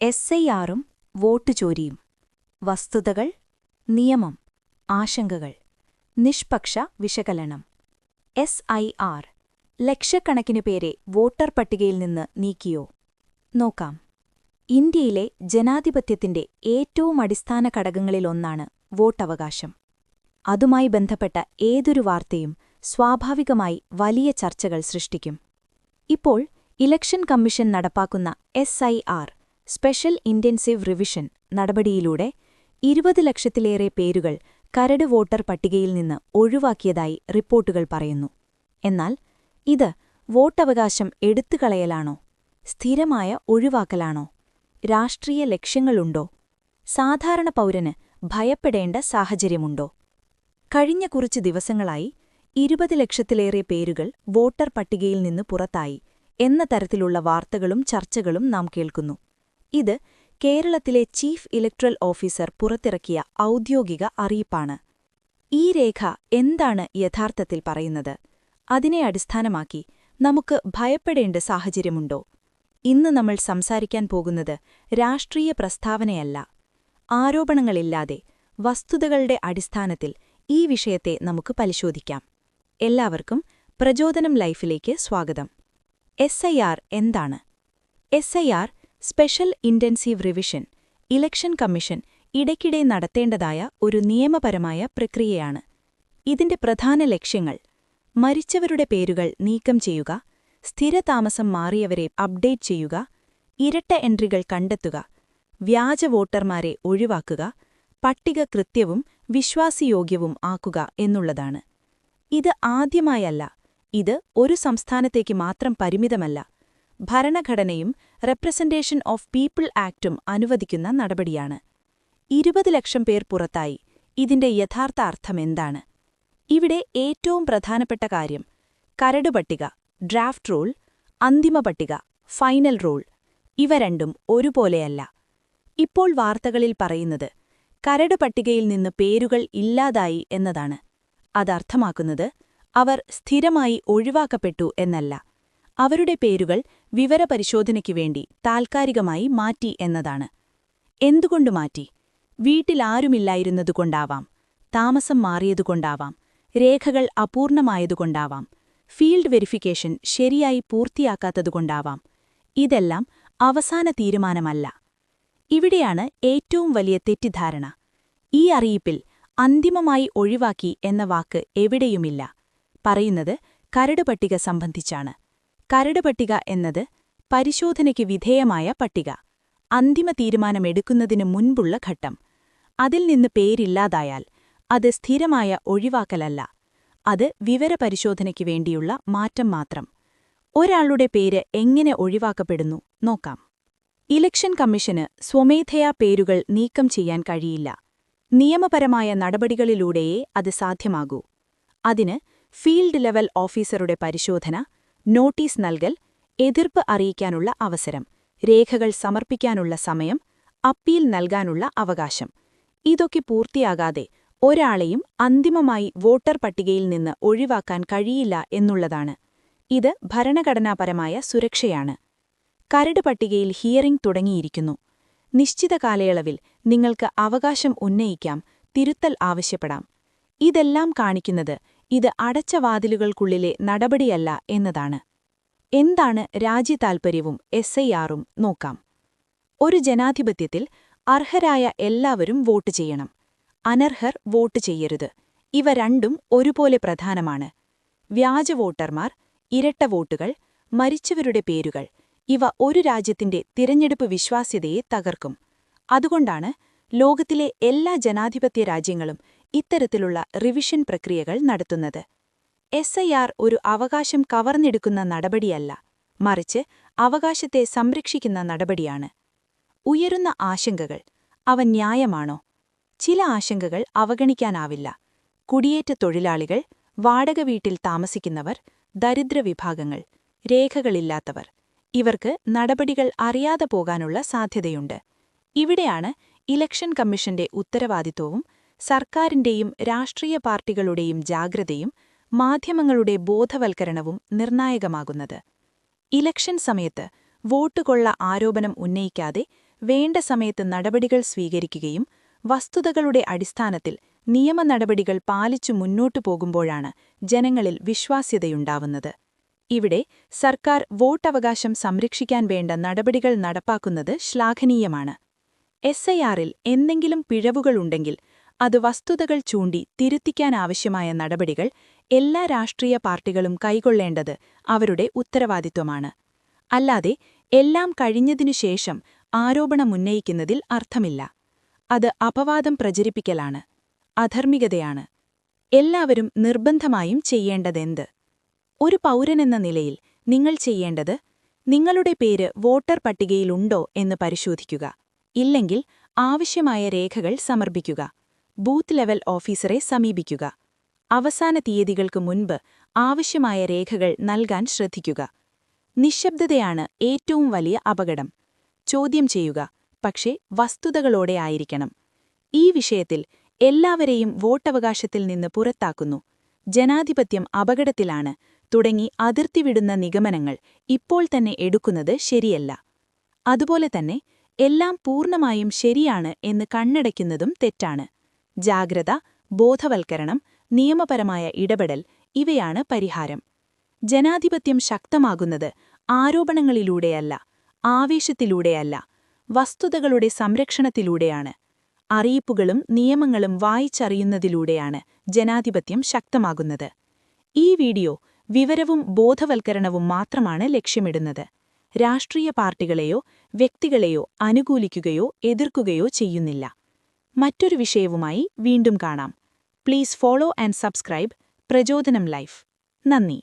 SIR-ഉം vote ചോരിയും. വസ്തുതകൾ, നിയമം, ആശങ്കകൾ, നിഷ്പക്ഷ വിശകലനം. SIR ലക്ഷക്കണക്കിനു പേരെ വോട്ടർ പട്ടികയിൽ നിന്ന് നീക്കിയോ? നോക്കാം. ഇന്ത്യയിലെ ജനാധിപത്യത്തിന്റെ ഏറ്റവും അടിസ്ഥാന ഘടകങ്ങളിലൊന്നാണ് വോട്ടവകാശം. അതുമായി ബന്ധപ്പെട്ട ഏതൊരു വാർത്തയും സ്വാഭാവികമായി വലിയ ചർച്ചകൾ സൃഷ്ടിക്കും. ഇപ്പോൾ ഇലക്ഷൻ കമ്മീഷൻ നടപ്പാക്കുന്ന SIR സ്പെഷ്യൽ ഇന്റൻസീവ് റിവിഷൻ നടപടിയിലൂടെ 20 ലക്ഷത്തിലേറെ പേരുകൾ കരട് വോട്ടർ പട്ടികയിൽ നിന്ന് ഒഴിവാക്കിയതായി റിപ്പോർട്ടുകൾ പറയുന്നു. എന്നാൽ ഇത് വോട്ടവകാശം എടുത്തുകളയലാണോ? സ്ഥിരമായ ഒഴിവാക്കലാണോ? രാഷ്ട്രീയ ലക്ഷ്യങ്ങളുണ്ടോ? സാധാരണ പൗരന് ഭയപ്പെടേണ്ട സാഹചര്യമുണ്ടോ? കഴിഞ്ഞ കുറച്ച് ദിവസങ്ങളായി 20 ലക്ഷത്തിലേറെ പേരുകൾ വോട്ടർ പട്ടികയിൽ നിന്ന് പുറത്തായി എന്ന തരത്തിലുള്ള വാർത്തകളും ചർച്ചകളും നാം കേൾക്കുന്നു. ഇത് കേരളത്തിലെ ചീഫ് ഇലക്ടറൽ ഓഫീസർ പുറത്തിറക്കിയ ഔദ്യോഗിക അറിയിപ്പാണ്. ഈ രേഖ എന്താണ് യഥാർത്ഥത്തിൽ പറയുന്നത്? അതിനെ അടിസ്ഥാനമാക്കി നമുക്ക് ഭയപ്പെടേണ്ട സാഹചര്യമുണ്ടോ? ഇന്ന് നമ്മൾ സംസാരിക്കാൻ പോകുന്നത് രാഷ്ട്രീയ പ്രസ്താവനയല്ല. ആരോപണങ്ങളില്ലാതെ വസ്തുതകളുടെ അടിസ്ഥാനത്തിൽ ഈ വിഷയത്തെ നമുക്ക് പരിശോധിക്കാം. എല്ലാവർക്കും പ്രചോദനം ലൈഫിലേക്ക് സ്വാഗതം. SIR എന്താണ്? SIR special intensive revision election commission ഇടയ്ക്കിടെ നടത്തേണ്ടതായ ഒരു നിയമപരമായ പ്രക്രിയയാണ്. ഇതിന്റെ പ്രധാന ലക്ഷ്യങ്ങൾ: മരിച്ചവരുടെ പേരുകൾ നീക്കം ചെയ്യുക, സ്ഥിരതാമസം മാറിയവരെ അപ്ഡേറ്റ് ചെയ്യുക, ഇരട്ട എൻട്രികൾ കണ്ടെത്തുക, വ്യാജ വോട്ടർമാരെ ഒഴിവാക്കുക, പട്ടിക കൃത്യവും വിശ്വാസയോഗ്യവും ആക്കുക എന്നുള്ളതാണ്. ഇത് ആദ്യമായല്ല. ഇത് ഒരു സംസ്ഥാനത്തേക്ക് മാത്രം പരിമിതമല്ല. ഭരണഘടനയും റെപ്രസന്റേഷൻ ഓഫ് പീപ്പിൾ ആക്ടും അനുവദിക്കുന്ന നടപടിയാണ്. 20 ലക്ഷം പേർ പുറത്തായി. ഇതിന്റെ യഥാർത്ഥ അർത്ഥമെന്താണ്? ഇവിടെ ഏറ്റവും പ്രധാനപ്പെട്ട കാര്യം കരട് പട്ടിക, ഡ്രാഫ്റ്റ് റോൾ, അന്തിമ പട്ടിക, ഫൈനൽ റോൾ, ഇവ രണ്ടും ഒരുപോലെയല്ല. ഇപ്പോൾ വാർത്തകളിൽ പറയുന്നത് കരട് പട്ടികയിൽ നിന്ന് പേരുകൾ ഇല്ലാതായി എന്നതാണ്. അതർത്ഥമാക്കുന്നത് അവർ സ്ഥിരമായി ഒഴിവാക്കപ്പെട്ടു എന്നല്ല. അവരുടെ പേരുകൾ വിവരപരിശോധനയ്ക്കു വേണ്ടി താൽക്കാലികമായി മാറ്റി എന്നതാണ്. എന്തുകൊണ്ട് മാറ്റി? വീട്ടിലാരുമില്ലായിരുന്നതുകൊണ്ടാവാം, താമസം മാറിയതുകൊണ്ടാവാം, രേഖകൾ അപൂർണമായതുകൊണ്ടാവാം, ഫീൽഡ് വെരിഫിക്കേഷൻ ശരിയായി പൂർത്തിയാക്കാത്തതുകൊണ്ടാവാം. ഇതെല്ലാം അവസാന തീരുമാനമല്ല. ഇവിടെയാണ് ഏറ്റവും വലിയ തെറ്റിദ്ധാരണ. ഈ അറിയിപ്പിൽ അന്തിമമായി ഒഴിവാക്കി എന്ന വാക്ക് എവിടെയുമില്ല. പറയുന്നത് കരട് പട്ടിക സംബന്ധിച്ചാണ്. കരട് പട്ടിക എന്നത് പരിശോധനയ്ക്ക് വിധേയമായ പട്ടിക, അന്തിമ തീരുമാനമെടുക്കുന്നതിനു മുൻപുള്ള ഘട്ടം. അതിൽ നിന്ന് പേരില്ലാതായാൽ അത് സ്ഥിരമായ ഒഴിവാക്കലല്ല. അത് വിവരപരിശോധനയ്ക്കു വേണ്ടിയുള്ള മാറ്റം മാത്രം. ഒരാളുടെ പേര് എങ്ങനെ ഒഴിവാക്കപ്പെടുന്നു നോക്കാം. ഇലക്ഷൻ കമ്മീഷന് സ്വമേധയാ പേരുകൾ നീക്കം ചെയ്യാൻ കഴിയില്ല. നിയമപരമായ നടപടികളിലൂടെയേ അത് സാധ്യമാകൂ. അതിന് ഫീൽഡ് ലെവൽ ഓഫീസറുടെ പരിശോധന, നോട്ടീസ് നൽകൽ, എതിർപ്പ് അറിയിക്കാനുള്ള അവസരം, രേഖകൾ സമർപ്പിക്കാനുള്ള സമയം, അപ്പീൽ നൽകാനുള്ള അവകാശം, ഇതൊക്കെ പൂർത്തിയാകാതെ ഒരാളെയും അന്തിമമായി വോട്ടർ പട്ടികയിൽ നിന്ന് ഒഴിവാക്കാൻ കഴിയില്ല എന്നുള്ളതാണ്. ഇത് ഭരണഘടനാപരമായ സുരക്ഷയാണ്. കരട് പട്ടികയിൽ ഹിയറിംഗ് തുടങ്ങിയിരിക്കുന്നു. നിശ്ചിത കാലയളവിൽ നിങ്ങൾക്ക് അവകാശം ഉന്നയിക്കാം, തിരുത്തൽ ആവശ്യപ്പെടാം. ഇതെല്ലാം കാണിക്കുന്നത് ഇത് അടച്ച വാതിലുകൾക്കുള്ളിലെ നടപടിയല്ല എന്നതാണ്. എന്താണ് രാജ്യതാൽപര്യവും SIR-ഉം നോക്കാം. ഒരു ജനാധിപത്യത്തിൽ അർഹരായ എല്ലാവരും വോട്ട് ചെയ്യണം. അനർഹർ വോട്ട് ചെയ്യരുത്. ഇവ രണ്ടും ഒരുപോലെ പ്രധാനമാണ്. വ്യാജ വോട്ടർമാർ, ഇരട്ട വോട്ടുകൾ, മരിച്ചവരുടെ പേരുകൾ, ഇവ ഒരു രാജ്യത്തിന്റെ തിരഞ്ഞെടുപ്പ് വിശ്വാസ്യതയെ തകർക്കും. അതുകൊണ്ടാണ് ലോകത്തിലെ എല്ലാ ജനാധിപത്യ രാജ്യങ്ങളും ഇത്തരത്തിലുള്ള റിവിഷൻ പ്രക്രിയകൾ നടത്തുന്നത്. SIR ഒരു അവകാശം കവർന്നെടുക്കുന്ന നടപടിയല്ല, മറിച്ച് അവകാശത്തെ സംരക്ഷിക്കുന്ന നടപടിയാണ്. ഉയരുന്ന ആശങ്കകൾ, അവ ന്യായമാണോ? ചില ആശങ്കകൾ അവഗണിക്കാനാവില്ല. കുടിയേറ്റ തൊഴിലാളികൾ, വാടക വീട്ടിൽ താമസിക്കുന്നവർ, ദരിദ്രവിഭാഗങ്ങൾ, രേഖകളില്ലാത്തവർ, ഇവർക്ക് നടപടികൾ അറിയാതെ പോകാനുള്ള സാധ്യതയുണ്ട്. ഇവിടെയാണ് ഇലക്ഷൻ കമ്മീഷന്റെ ഉത്തരവാദിത്വവും സർക്കാരിന്റെയും രാഷ്ട്രീയ പാർട്ടികളുടെയും ജാഗ്രതയും മാധ്യമങ്ങളുടെ ബോധവൽക്കരണവും നിർണായകമാകുന്നത്. ഇലക്ഷൻ സമയത്ത് വോട്ടുകൊള്ള ആരോപണം ഉന്നയിക്കാതെ വേണ്ട സമയത്ത് നടപടികൾ സ്വീകരിക്കുകയും വസ്തുതകളുടെ അടിസ്ഥാനത്തിൽ നിയമ നടപടികൾ പാലിച്ചു മുന്നോട്ടു പോകുമ്പോഴാണ് ജനങ്ങളിൽ വിശ്വാസ്യതയുണ്ടാവുന്നത്. ഇവിടെ സർക്കാർ വോട്ടവകാശം സംരക്ഷിക്കാൻ വേണ്ട നടപടികൾ നടപ്പാക്കുന്നത് ശ്ലാഘനീയമാണ്. SIR-ൽ എന്തെങ്കിലും പിഴവുകളുണ്ടെങ്കിൽ അത് വസ്തുതകൾ ചൂണ്ടി തിരുത്തിക്കാനാവശ്യമായ നടപടികൾ എല്ലാ രാഷ്ട്രീയ പാർട്ടികളും കൈക്കൊള്ളേണ്ടത് അവരുടെ ഉത്തരവാദിത്വമാണ്. അല്ലാതെ എല്ലാം കഴിഞ്ഞതിനുശേഷം ആരോപണമുന്നയിക്കുന്നതിൽ അർത്ഥമില്ല. അത് അപവാദം പ്രചരിപ്പിക്കലാണ്, അധർമ്മികതയാണ്. എല്ലാവരും നിർബന്ധമായും ചെയ്യേണ്ടതെന്ത്? ഒരു പൗരനെന്ന നിലയിൽ നിങ്ങൾ ചെയ്യേണ്ടത് നിങ്ങളുടെ പേര് വോട്ടർ പട്ടികയിലുണ്ടോ എന്ന് പരിശോധിക്കുക. ഇല്ലെങ്കിൽ ആവശ്യമായ രേഖകൾ സമർപ്പിക്കുക. ബൂത്ത് ലെവൽ ഓഫീസറെ സമീപിക്കുക. അവസാന തീയതികൾക്ക് മുൻപ് ആവശ്യമായ രേഖകൾ നൽകാൻ ശ്രദ്ധിക്കുക. നിശ്ശബ്ദതയാണ് ഏറ്റവും വലിയ അപകടം. ചോദ്യം ചെയ്യുക, പക്ഷേ വസ്തുതകളോടെ ആയിരിക്കണം. ഈ വിഷയത്തിൽ എല്ലാവരെയും വോട്ടവകാശത്തിൽ നിന്ന് പുറത്താക്കുന്നു, ജനാധിപത്യം അപകടത്തിലാണ് തുടങ്ങി അതിർത്തിവിടുന്ന നിഗമനങ്ങൾ ഇപ്പോൾ തന്നെ എടുക്കുന്നത് ശരിയല്ല. അതുപോലെ തന്നെ എല്ലാം പൂർണ്ണമായും ശരിയാണ് എന്ന് കണ്ണടയ്ക്കുന്നതും തെറ്റാണ്. ജാഗ്രത, ബോധവൽക്കരണം, നിയമപരമായ ഇടപെടൽ ഇവയാണ് പരിഹാരം. ജനാധിപത്യം ശക്തമാകുന്നത് ആരോപണങ്ങളിലൂടെയല്ല, ആവേശത്തിലൂടെയല്ല, വസ്തുതകളുടെ സംരക്ഷണത്തിലൂടെയാണ്. അറിയിപ്പുകളും നിയമങ്ങളും വായിച്ചറിയുന്നതിലൂടെയാണ് ജനാധിപത്യം ശക്തമാകുന്നത്. ഈ വീഡിയോ വിവരവും ബോധവൽക്കരണവും മാത്രമാണ് ലക്ഷ്യമിടുന്നത്. രാഷ്ട്രീയ പാർട്ടികളെയോ വ്യക്തികളെയോ അനുകൂലിക്കുകയോ എതിർക്കുകയോ ചെയ്യുന്നില്ല. മറ്റൊരു വിഷയവുമായി വീണ്ടും കാണാം. പ്ലീസ് ഫോളോ ആൻഡ് സബ്സ്ക്രൈബ് പ്രചോദനം ലൈഫ്. നന്ദി.